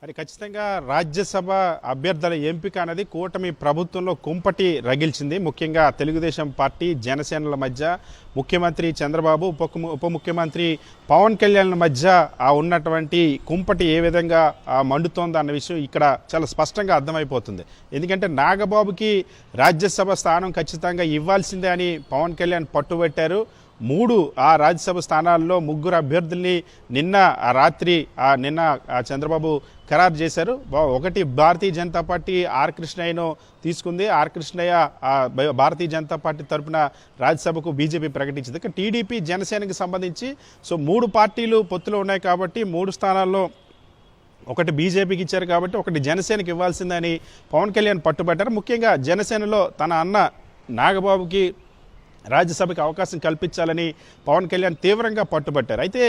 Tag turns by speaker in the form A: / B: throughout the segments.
A: మరి ఖచ్చితంగా రాజ్యసభ అభ్యర్థుల ఎంపిక అనేది కూటమి ప్రభుత్వంలో కుంపటి రగిల్చింది. ముఖ్యంగా తెలుగుదేశం పార్టీ జనసేనల మధ్య, ముఖ్యమంత్రి చంద్రబాబు ఉప ముఖ్యమంత్రి పవన్ కళ్యాణ్ల మధ్య ఉన్నటువంటి కుంపటి ఏ విధంగా మండుతోంది అన్న విషయం ఇక్కడ చాలా స్పష్టంగా అర్థమైపోతుంది. ఎందుకంటే నాగబాబుకి రాజ్యసభ స్థానం ఖచ్చితంగా ఇవ్వాల్సిందే అని పవన్ కళ్యాణ్ పట్టుబట్టారు. 3 ఆ రాజ్యసభ స్థానాల్లో 3 అభ్యర్థుల్ని నిన్న రాత్రి చంద్రబాబు ఖరారు చేశారు. ఒకటి భారతీయ జనతా పార్టీ ఆర్ కృష్ణయ్యను తీసుకుంది. ఆర్ కృష్ణయ్య భారతీయ జనతా పార్టీ తరఫున రాజ్యసభకు బీజేపీ ప్రకటించింది. టీడీపీ జనసేనకి సంబంధించి 3 పార్టీలు పొత్తులో ఉన్నాయి కాబట్టి 3 స్థానాల్లో ఒకటి బీజేపీకి ఇచ్చారు కాబట్టి ఒకటి జనసేనకి ఇవ్వాల్సిందని పవన్ కళ్యాణ్ పట్టుబట్టారు. ముఖ్యంగా జనసేనలో తన అన్న నాగబాబుకి రాజ్యసభకి అవకాశం కల్పించాలని పవన్ కళ్యాణ్ తీవ్రంగా పట్టుబట్టారు. అయితే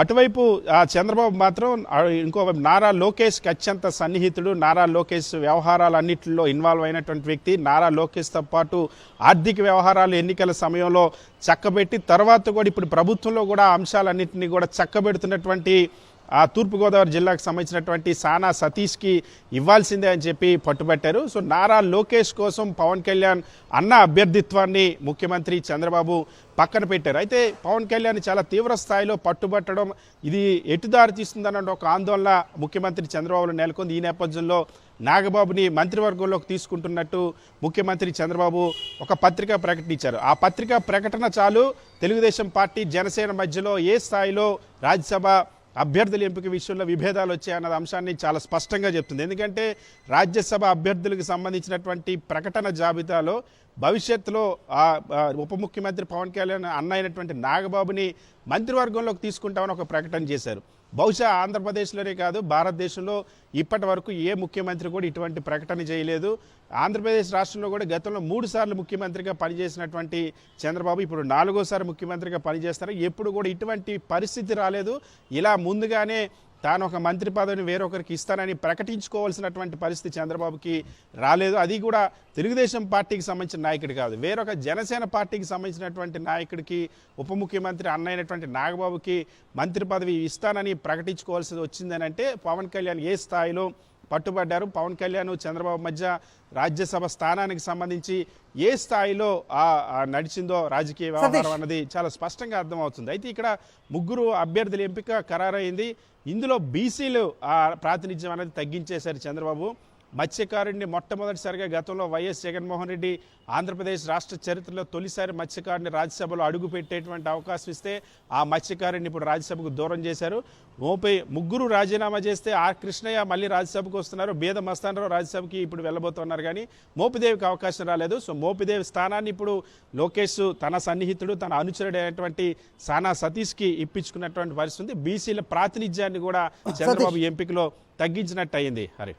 A: అటువైపు చంద్రబాబు మాత్రం ఇంకోవైపు నారా లోకేష్కి అత్యంత సన్నిహితుడు, నారా లోకేష్ వ్యవహారాలన్నింటిలో ఇన్వాల్వ్ అయినటువంటి వ్యక్తి. నారా లోకేష్తో పాటు ఆర్థిక వ్యవహారాలు ఎన్నికల సమయంలో చక్కబెట్టి తర్వాత కూడా ఇప్పుడు ప్రభుత్వంలో కూడా అంశాలన్నింటినీ కూడా చక్కబెడుతున్నటువంటి తూర్పుగోదావరి జిల్లాకు సంబంధించినటువంటి సానా సతీష్కి ఇవ్వాల్సిందే అని చెప్పి పట్టుబట్టారు. సో నారా లోకేష్ కోసం పవన్ కళ్యాణ్ అన్న అభ్యర్థిత్వాన్ని ముఖ్యమంత్రి చంద్రబాబు పక్కన పెట్టారు. అయితే పవన్ కళ్యాణ్ చాలా తీవ్ర స్థాయిలో పట్టుబట్టడం ఇది ఎటుదారి తీస్తుందన్న ఒక ఆందోళన ముఖ్యమంత్రి చంద్రబాబులో నెలకొంది. ఈ నేపథ్యంలో నాగబాబుని మంత్రివర్గంలోకి తీసుకుంటున్నట్టు ముఖ్యమంత్రి చంద్రబాబు ఒక పత్రికా ప్రకటించారు. ఆ పత్రికా ప్రకటన చాలు తెలుగుదేశం పార్టీ జనసేన మధ్యలో ఏ స్థాయిలో రాజ్యసభ అభ్యర్థుల ఎంపిక విషయంలో విభేదాలు వచ్చాయన్న అంశాన్ని చాలా స్పష్టంగా చెప్తుంది. ఎందుకంటే రాజ్యసభ అభ్యర్థులకు సంబంధించినటువంటి ప్రకటన జాబితాలో భవిష్యత్తులో ఉప ముఖ్యమంత్రి పవన్ కళ్యాణ్ అన్న అయినటువంటి నాగబాబుని మంత్రివర్గంలోకి తీసుకుంటామని ఒక ప్రకటన చేశారు. బహుశా ఆంధ్రప్రదేశ్లోనే కాదు భారతదేశంలో ఇప్పటి వరకు ఏ ముఖ్యమంత్రి కూడా ఇటువంటి ప్రకటన చేయలేదు. ఆంధ్రప్రదేశ్ రాష్ట్రంలో కూడా గతంలో 3 సార్లు ముఖ్యమంత్రిగా పనిచేసినటువంటి చంద్రబాబు ఇప్పుడు 4వ ముఖ్యమంత్రిగా పనిచేస్తారు. ఎప్పుడు కూడా ఇటువంటి పరిస్థితి రాలేదు. ఇలా ముందుగానే తాను ఒక మంత్రి పదవిని వేరొకరికి ఇస్తానని ప్రకటించుకోవాల్సినటువంటి పరిస్థితి చంద్రబాబుకి రాలేదు. అది కూడా తెలుగుదేశం పార్టీకి సంబంధించిన నాయకుడు కాదు, వేరొక జనసేన పార్టీకి సంబంధించినటువంటి నాయకుడికి ఉప ముఖ్యమంత్రి అన్నైనటువంటి నాగబాబుకి మంత్రి పదవి ఇస్తానని ప్రకటించుకోవాల్సి వచ్చిందని అంటే పవన్ కళ్యాణ్ ఏ స్థాయిలో పట్టుబడ్డారు. పవన్ కళ్యాణ్ చంద్రబాబు మధ్య రాజ్యసభ స్థానానికి సంబంధించి ఏ స్థాయిలో నడిచిందో రాజకీయ వ్యవహారం అన్నది చాలా స్పష్టంగా అర్థమవుతుంది. అయితే ఇక్కడ 3 అభ్యర్థుల ఎంపిక ఖరారైంది. ఇందులో బీసీలు ప్రాతినిధ్యం అనేది తగ్గించేశారు చంద్రబాబు. మత్స్యకారుడిని మొట్టమొదటిసారిగా గతంలో వైఎస్ జగన్మోహన్ రెడ్డి ఆంధ్రప్రదేశ్ రాష్ట్ర చరిత్రలో తొలిసారి మత్స్యకారుని రాజ్యసభలో అడుగు పెట్టేటువంటి అవకాశం ఇస్తే ఆ మత్స్యకారుడిని ఇప్పుడు రాజ్యసభకు దూరం చేశారు. 3 రాజీనామా చేస్తే ఆర్ కృష్ణయ్య మళ్ళీ రాజ్యసభకు వస్తున్నారు. బేద మస్తానరావు రాజ్యసభకి ఇప్పుడు వెళ్ళబోతున్నారు. కానీ మోపిదేవికి అవకాశం రాలేదు. సో మోపిదేవి స్థానాన్ని ఇప్పుడు లోకేష్ తన సన్నిహితుడు తన అనుచరుడు అయినటువంటి సానా సతీష్కి ఇప్పించుకున్నటువంటి పరిస్థితి. బీసీల ప్రాతినిధ్యాన్ని కూడా చంద్రబాబు ఎంపికలో తగ్గించినట్టు అయింది. హరి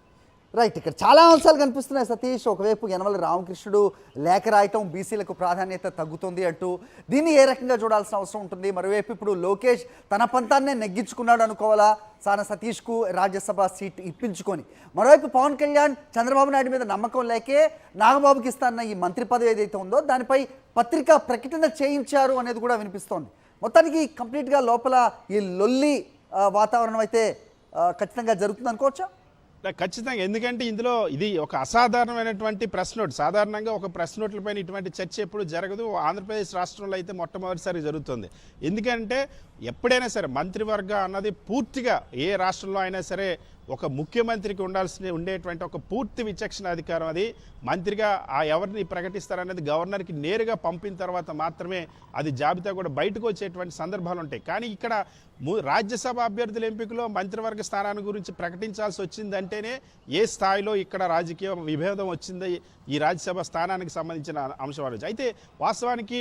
B: రైట్, ఇక్కడ చాలా అంశాలు కనిపిస్తున్నాయి సతీష్. ఒకవైపు యనమల రామకృష్ణుడు లేఖ రాయటం బీసీలకు ప్రాధాన్యత తగ్గుతుంది అంటూ దీన్ని ఏ రకంగా చూడాల్సిన అవసరం ఉంటుంది. మరోవైపు ఇప్పుడు లోకేష్ తన పంతాన్నే నెగ్గించుకున్నాడు అనుకోవాలా సానా సతీష్కు రాజ్యసభ సీట్ ఇప్పించుకొని. మరోవైపు పవన్ కళ్యాణ్ చంద్రబాబు నాయుడు మీద నమ్మకం లేకే నాగబాబుకి ఇస్తాన్న ఈ మంత్రి పదవి ఏదైతే ఉందో దానిపై పత్రికా ప్రకటన చేయించారు అనేది కూడా వినిపిస్తోంది. మొత్తానికి కంప్లీట్గా లోపల ఈ లొల్లి వాతావరణం అయితే ఖచ్చితంగా జరుగుతుంది అనుకోవచ్చా?
A: ఖచ్చితంగా. ఎందుకంటే ఇందులో ఇది ఒక అసాధారణమైనటువంటి ప్రెస్ నోట్. సాధారణంగా ఒక ప్రెస్ నోట్లపైన ఇటువంటి చర్చ ఎప్పుడు జరగదు. ఆంధ్రప్రదేశ్ రాష్ట్రంలో అయితే మొట్టమొదటిసారి జరుగుతుంది. ఎందుకంటే ఎప్పుడైనా సరే మంత్రివర్గ అన్నది పూర్తిగా ఏ రాష్ట్రంలో అయినా సరే ఒక ముఖ్యమంత్రికి ఉండేటువంటి ఒక పూర్తి విచక్షణ అధికారం. అది మంత్రిగా ఎవరిని ప్రకటిస్తారనేది గవర్నర్కి నేరుగా పంపిన తర్వాత మాత్రమే అది జాబితా కూడా బయటకు వచ్చేటువంటి సందర్భాలు ఉంటాయి. కానీ ఇక్కడ రాజ్యసభ అభ్యర్థుల ఎంపికలో మంత్రివర్గ స్థానాన్ని గురించి ప్రకటించాల్సి వచ్చిందంటేనే ఏ స్థాయిలో ఇక్కడ రాజకీయ విభేదం వచ్చిందో ఈ రాజ్యసభ స్థానానికి సంబంధించిన అంశం. అయితే వాస్తవానికి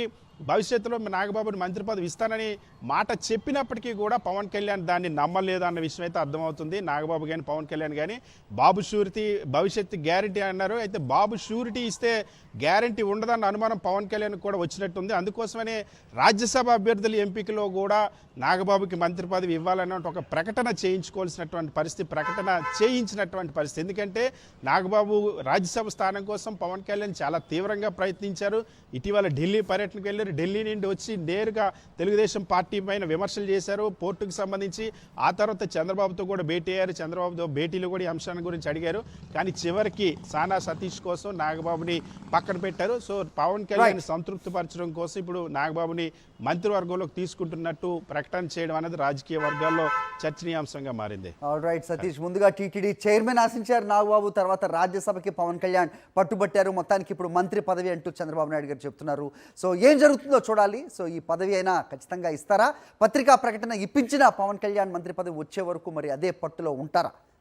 A: భవిష్యత్తులో నాగబాబుని మంత్రి పదవి ఇస్తానని మాట చెప్పినప్పటికీ కూడా పవన్ కళ్యాణ్ దాన్ని నమ్మలేదు అన్న విషయం అయితే అర్థమవుతుంది. నాగబాబు కానీ పవన్ కళ్యాణ్ కానీ బాబు షూరిటీ భవిష్యత్తు గ్యారంటీ అన్నారు. అయితే బాబు షూరిటీ ఇస్తే గ్యారంటీ ఉండదన్న అనుమానం పవన్ కళ్యాణ్ కూడా వచ్చినట్టుంది. అందుకోసమనే రాజ్యసభ అభ్యర్థుల ఎంపికలో కూడా నాగబాబుకి మంత్రి పదవి ఇవ్వాలన్న ఒక ప్రకటన చేయించుకోవాల్సినటువంటి పరిస్థితి, ప్రకటన చేయించినటువంటి పరిస్థితి. ఎందుకంటే నాగబాబు రాజ్యసభ స్థానం కోసం పవన్ కళ్యాణ్ చాలా తీవ్రంగా ప్రయత్నించారు. ఇటీవల ఢిల్లీ పర్యటనకు వెళ్ళారు. ముఖ్యమంత్రి ఢిల్లీ నుండి వచ్చి నేరుగా తెలుగుదేశం పార్టీ పైన విమర్శలు చేశారు పోర్టుకు సంబంధించి. ఆ తర్వాత చంద్రబాబుతో కూడా భేటీ అయ్యారు. చంద్రబాబుతో భేటీలో కూడా ఈ అంశాన్ని గురించి అడిగారు. కానీ చివరికి సానా సతీష్ కోసం నాగబాబుని పక్కన పెట్టారు. సో పవన్ కళ్యాణ్ సంతృప్తి పరచడం కోసం ఇప్పుడు నాగబాబుని మంత్రివర్గంలోకి తీసుకుంటున్నట్టు ప్రకటన చేయడం అనేది రాజకీయ వర్గాల్లో చర్చనీయాంశంగా మారింది.
B: రైట్ సతీష్, ముందుగా టీటీడీ చైర్మన్ ఆశించారు నాగబాబు, తర్వాత రాజ్యసభకి పవన్ కళ్యాణ్ పట్టుబట్టారు. మొత్తానికి ఇప్పుడు మంత్రి పదవి అంటూ చంద్రబాబు నాయుడు గారు చెప్తున్నారు. సో ఏం జరుగుతుందో చూడాలి. సో ఈ పదవి అయినా ఖచ్చితంగా ఇస్తారా? పత్రికా ప్రకటన ఇప్పించిన పవన్ కళ్యాణ్ మంత్రి పదవి వచ్చే వరకు మరి అదే పట్టులో ఉంటారా?